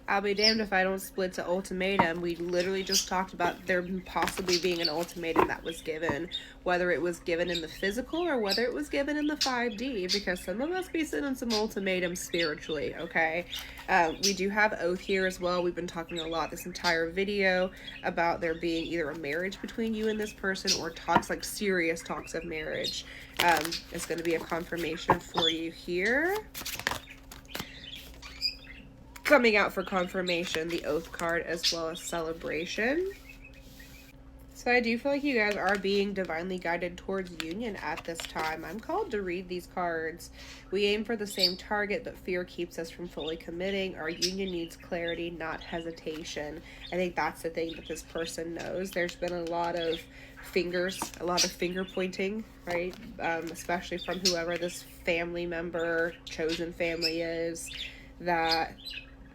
I'll be damned if I don't split to ultimatum. We literally just talked about there possibly being an ultimatum that was given, whether it was given in the physical or whether it was given in the 5D, because some of us be sending some ultimatums spiritually, okay? We do have oath here as well. We've been talking a lot this entire video about there being either a marriage between you and this person or talks, like serious talks of marriage. It's going to be a confirmation for you here. Coming out for confirmation, the oath card as well as celebration. So I do feel like you guys are being divinely guided towards union at this time. I'm called to read these cards. We aim for the same target, but fear keeps us from fully committing. Our union needs clarity, not hesitation. I think that's the thing that this person knows. There's been a lot of finger pointing, right? Especially from whoever this family member, chosen family is, that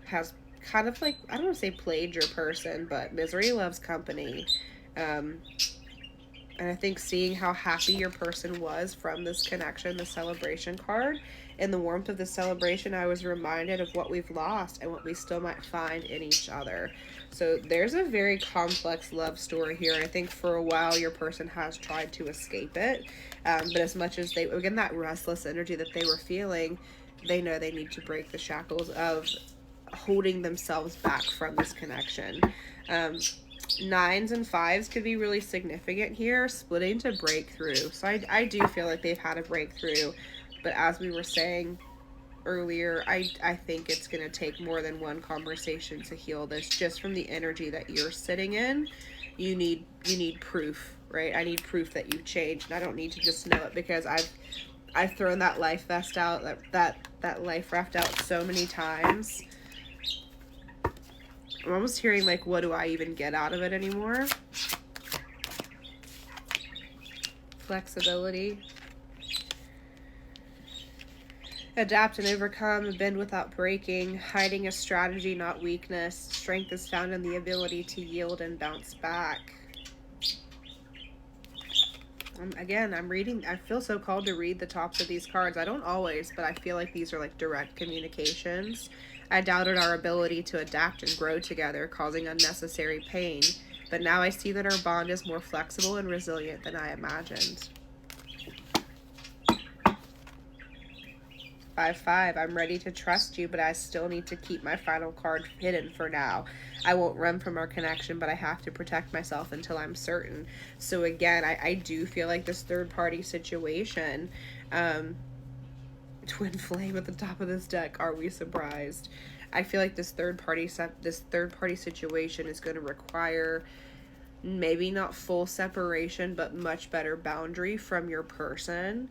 has kind of like, I don't want to say played your person, but misery loves company. And I think seeing how happy your person was from this connection, the celebration card, in the warmth of the celebration, I was reminded of what we've lost and what we still might find in each other. So there's a very complex love story here. I think for a while your person has tried to escape it. But as much as they, again, that restless energy that they were feeling, they know they need to break the shackles of holding themselves back from this connection. 9s and 5s could be really significant here, splitting to breakthrough. So I do feel like they've had a breakthrough, but as we were saying earlier, I think it's going to take more than one conversation to heal this. Just from the energy that you're sitting in, you need proof, right? I need proof that you've changed, and I don't need to just know it because I've thrown that life vest out, that life raft out so many times. I'm almost hearing like, what do I even get out of it anymore? Flexibility. Adapt and overcome, bend without breaking. Hiding a strategy, not weakness. Strength is found in the ability to yield and bounce back. Again, I feel so called to read the tops of these cards. I don't always, but I feel like these are like direct communications. I doubted our ability to adapt and grow together, causing unnecessary pain. But now I see that our bond is more flexible and resilient than I imagined. 5-5, I'm ready to trust you, but I still need to keep my final card hidden for now. I won't run from our connection, but I have to protect myself until I'm certain. So again, I do feel like this third-party situation, twin flame at the top of this deck, are we surprised? I feel like this third party situation is going to require maybe not full separation, but much better boundary from your person.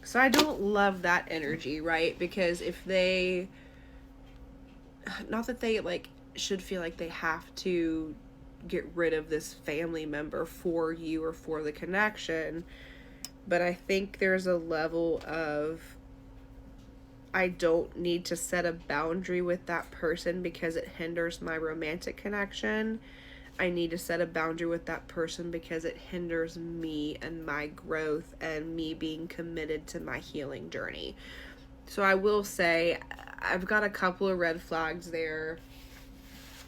So I don't love that energy, right? Because if they, not that they like should feel like they have to get rid of this family member for you or for the connection, but I think there's a level of, I don't need to set a boundary with that person because it hinders my romantic connection. I need to set a boundary with that person because it hinders me and my growth and me being committed to my healing journey. So I will say I've got a couple of red flags there,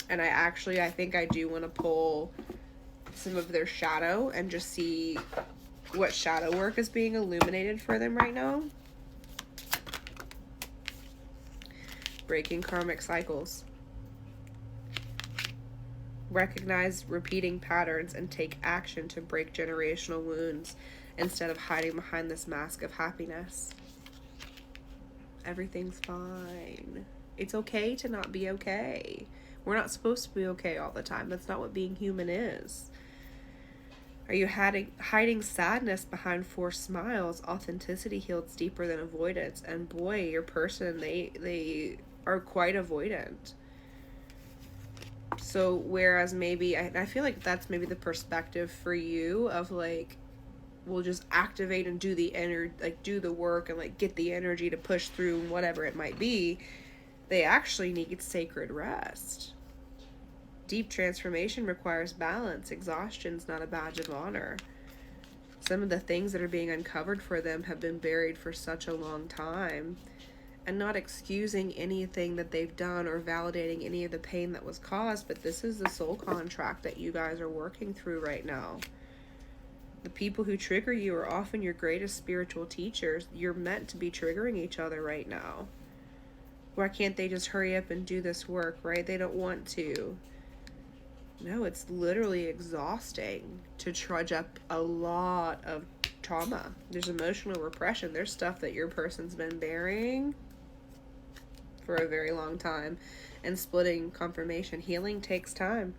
and I think I do want to pull some of their shadow and just see what shadow work is being illuminated for them right now. Breaking karmic cycles. Recognize repeating patterns and take action to break generational wounds instead of hiding behind this mask of happiness. Everything's fine. It's okay to not be okay. We're not supposed to be okay all the time. That's not what being human is. Are you hiding sadness behind forced smiles? Authenticity heals deeper than avoidance. And boy, your person, they are quite avoidant. So whereas maybe, I feel like that's maybe the perspective for you of like, we'll just activate and do the work and like get the energy to push through whatever it might be. They actually need sacred rest. Deep transformation requires balance. Exhaustion's not a badge of honor. Some of the things that are being uncovered for them have been buried for such a long time. and not excusing anything that they've done or validating any of the pain that was caused, but this is the soul contract that you guys are working through right now. The people who trigger you are often your greatest spiritual teachers. You're meant to be triggering each other right now. Why can't they just hurry up and do this work, right? They don't want to. No, it's literally exhausting to trudge up a lot of trauma. There's emotional repression. There's stuff that your person's been bearing for a very long time. And splitting confirmation. Healing takes time.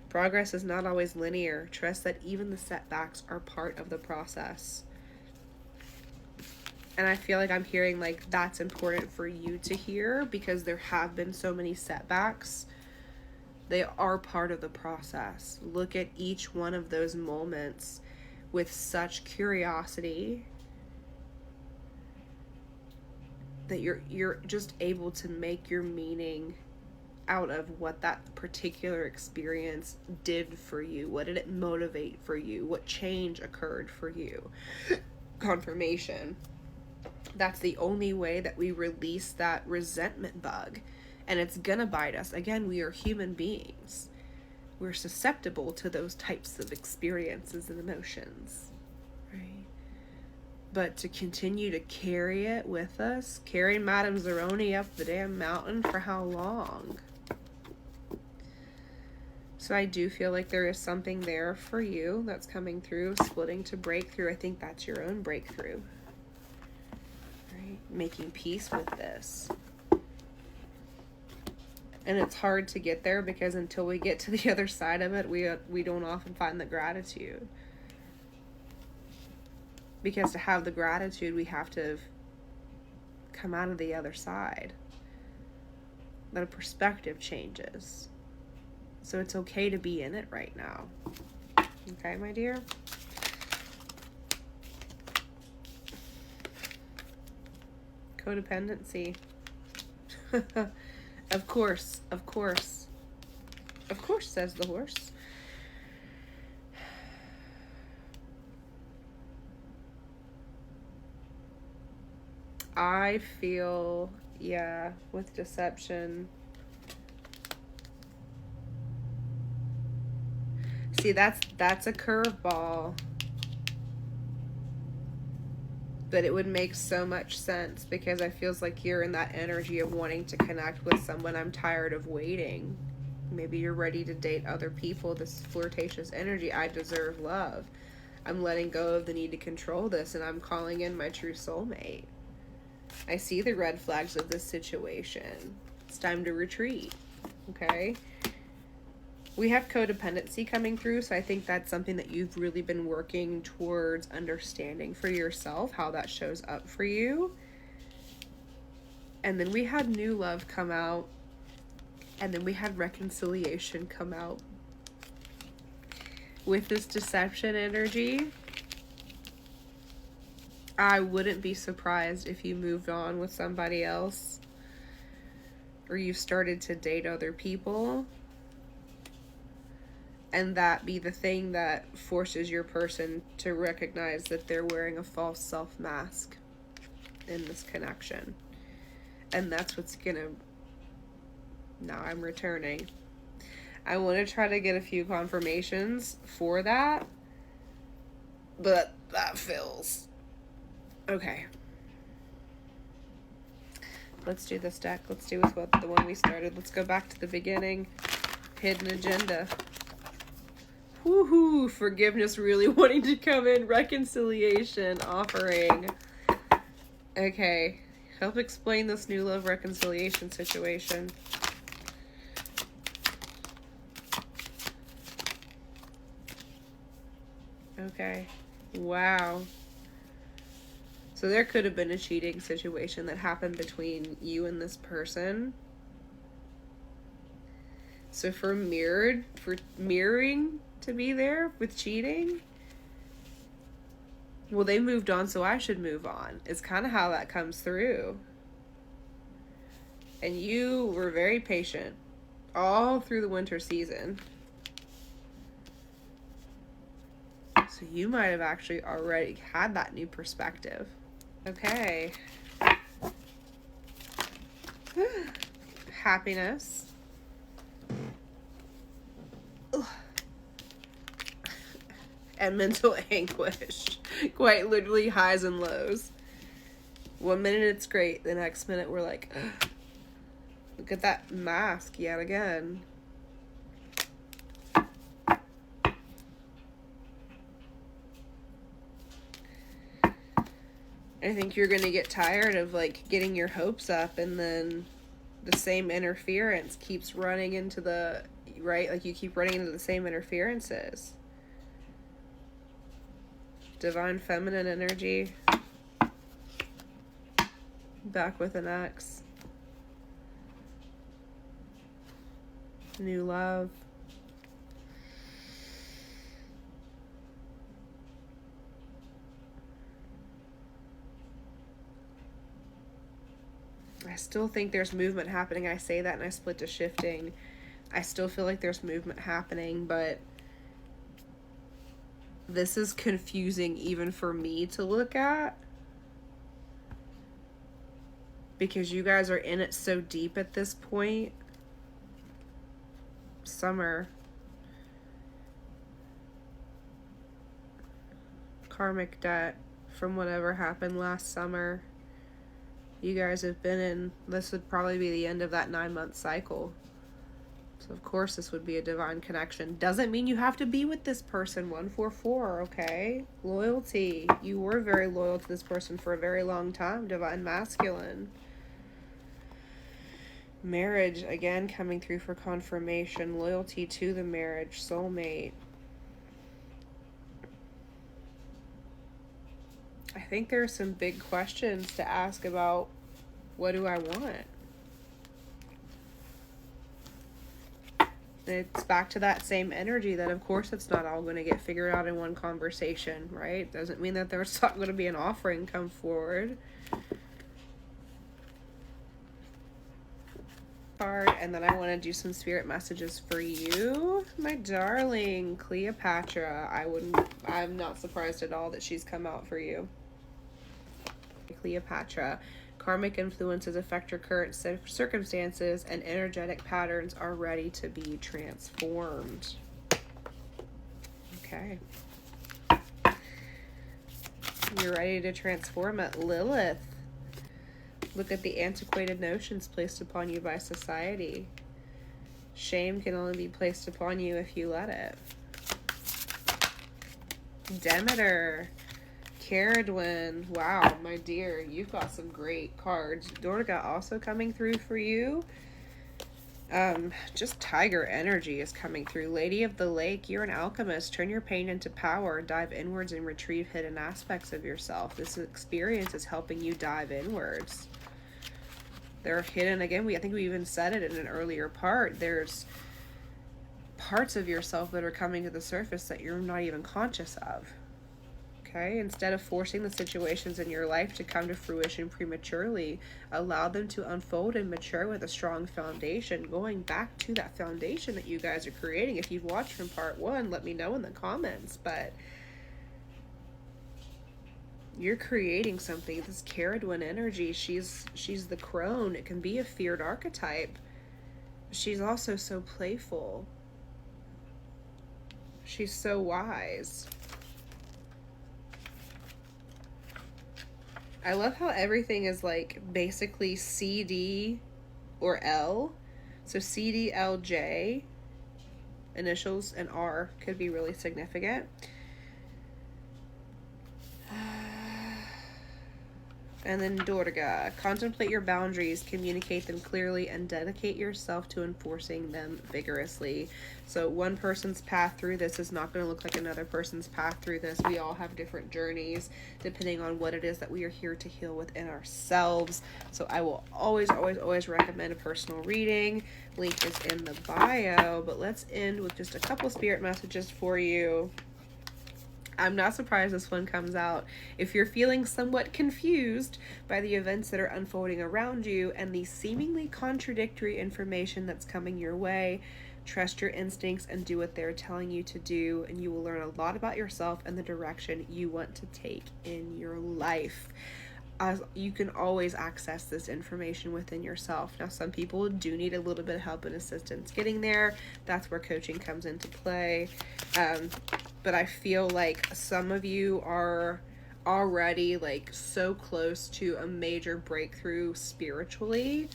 Progress is not always linear. Trust that even the setbacks are part of the process. And I feel like I'm hearing like that's important for you to hear, because there have been so many setbacks. They are part of the process. Look at each one of those moments with such curiosity that you're just able to make your meaning out of what that particular experience did for you. What did it motivate for you? What change occurred for you? Confirmation. That's the only way that we release that resentment bug. And it's gonna bite us. Again, we are human beings. We're susceptible to those types of experiences and emotions, right? But to continue to carry it with us, carrying Madame Zeroni up the damn mountain for how long? So I do feel like there is something there for you that's coming through, splitting to breakthrough. I think that's your own breakthrough, right? Making peace with this. And it's hard to get there because until we get to the other side of it, we don't often find the gratitude. Because to have the gratitude, we have to come out of the other side. That a perspective changes. So it's okay to be in it right now. Okay, my dear? Codependency. Of course, of course. Of course, says the horse. I feel, yeah, with deception. See, that's a curveball. But it would make so much sense because I feels like you're in that energy of wanting to connect with someone. I'm tired of waiting. Maybe you're ready to date other people. This flirtatious energy. I deserve love. I'm letting go of the need to control this, and I'm calling in my true soulmate. I see the red flags of this situation. It's time to retreat. Okay? We have codependency coming through, so I think that's something that you've really been working towards understanding for yourself, how that shows up for you. And then we had new love come out, and then we had reconciliation come out. With this deception energy, I wouldn't be surprised if you moved on with somebody else, or you started to date other people. And that be the thing that forces your person to recognize that they're wearing a false self mask in this connection. And that's what's gonna... Now I'm returning. I want to try to get a few confirmations for that. But that feels... Okay. Let's do this deck. Let's do with the one we started. Let's go back to the beginning. Hidden agenda. Woohoo! Forgiveness really wanting to come in. Reconciliation offering. Okay. Help explain this new love reconciliation situation. Okay. Wow. So there could have been a cheating situation that happened between you and this person. So for mirroring to be there with cheating, well, they moved on, so I should move on. It's kind of how that comes through. And you were very patient all through the winter season. So you might have actually already had that new perspective. Okay. happiness. Ugh. And mental anguish. Quite literally highs and lows. One minute it's great, the next minute we're like, ugh. Look at that mask yet again. I think you're going to get tired of like getting your hopes up, and then the same interference keeps running into the, right? Like you keep running into the same interferences. Divine feminine energy. Back with an X. New love. I still think there's movement happening. I say that and I split to shifting. I still feel like there's movement happening, but this is confusing even for me to look at, because you guys are in it so deep at this point. Summer. Karmic debt from whatever happened last summer. You guys have been in, this would probably be the end of that 9-month cycle. So of course this would be a divine connection. Doesn't mean you have to be with this person. 144, okay? Loyalty. You were very loyal to this person for a very long time. Divine masculine. Marriage, again, coming through for confirmation. Loyalty to the marriage. Soulmate. I think there are some big questions to ask about, what do I want? It's back to that same energy that of course it's not all going to get figured out in one conversation, right? Doesn't mean that there's not going to be an offering come forward. And then I want to do some spirit messages for you, my darling Cleopatra. I'm not surprised at all that she's come out for you. Cleopatra. Karmic influences affect your current circumstances, and energetic patterns are ready to be transformed. Okay. You're ready to transform it. Lilith. Look at the antiquated notions placed upon you by society. Shame can only be placed upon you if you let it. Demeter. Caradwin. Wow, my dear, you've got some great cards. Dorga also coming through for you. Just tiger energy is coming through. Lady of the Lake, you're an alchemist. Turn your pain into power. Dive inwards and retrieve hidden aspects of yourself. This experience is helping you dive inwards. They're hidden, again, I think we even said it in an earlier part. There's parts of yourself that are coming to the surface that you're not even conscious of. Okay, instead of forcing the situations in your life to come to fruition prematurely, allow them to unfold and mature with a strong foundation, going back to that foundation that you guys are creating. If you've watched from part 1, let me know in the comments, but you're creating something. This Caradwin energy, she's the crone. It can be a feared archetype. She's also so playful. She's so wise. I love how everything is like basically CD or L. So CD, L, J, initials, and R could be really significant. And then Durga, contemplate your boundaries, communicate them clearly, and dedicate yourself to enforcing them vigorously. So one person's path through this is not going to look like another person's path through this. We all have different journeys depending on what it is that we are here to heal within ourselves. So I will always, always, always recommend a personal reading. Link is in the bio, but let's end with just a couple spirit messages for you. I'm not surprised this one comes out. If you're feeling somewhat confused by the events that are unfolding around you and the seemingly contradictory information that's coming your way, trust your instincts and do what they're telling you to do, and you will learn a lot about yourself and the direction you want to take in your life. as you can always access this information within yourself. Now, some people do need a little bit of help and assistance getting there. That's where coaching comes into play. But I feel like some of you are already like so close to a major breakthrough spiritually.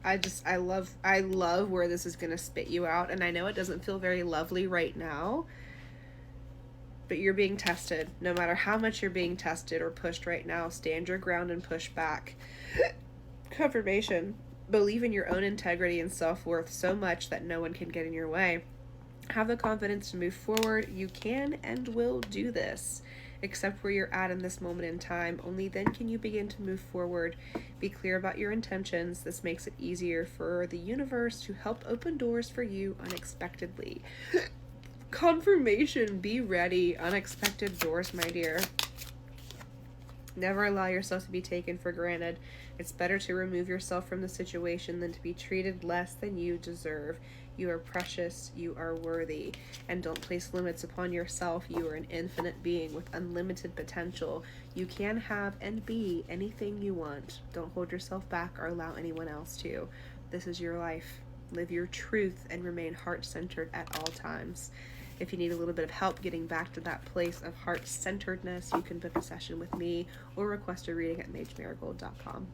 I love where this is going to spit you out. And I know it doesn't feel very lovely right now, but you're being tested. No matter how much you're being tested or pushed right now, stand your ground and push back. Confirmation. Believe in your own integrity and self-worth so much that no one can get in your way. Have the confidence to move forward. You can and will do this. Accept where you're at in this moment in time. Only then can you begin to move forward. Be clear about your intentions. This makes it easier for the universe to help open doors for you unexpectedly. Confirmation. Be ready. Unexpected doors, my dear. Never allow yourself to be taken for granted. It's better to remove yourself from the situation than to be treated less than you deserve. You are precious, you are worthy, and don't place limits upon yourself. You are an infinite being with unlimited potential. You can have and be anything you want. Don't hold yourself back or allow anyone else to. This is your life. Live your truth and remain heart-centered at all times. If you need a little bit of help getting back to that place of heart-centeredness, you can book a session with me or request a reading at MageMarigold.com.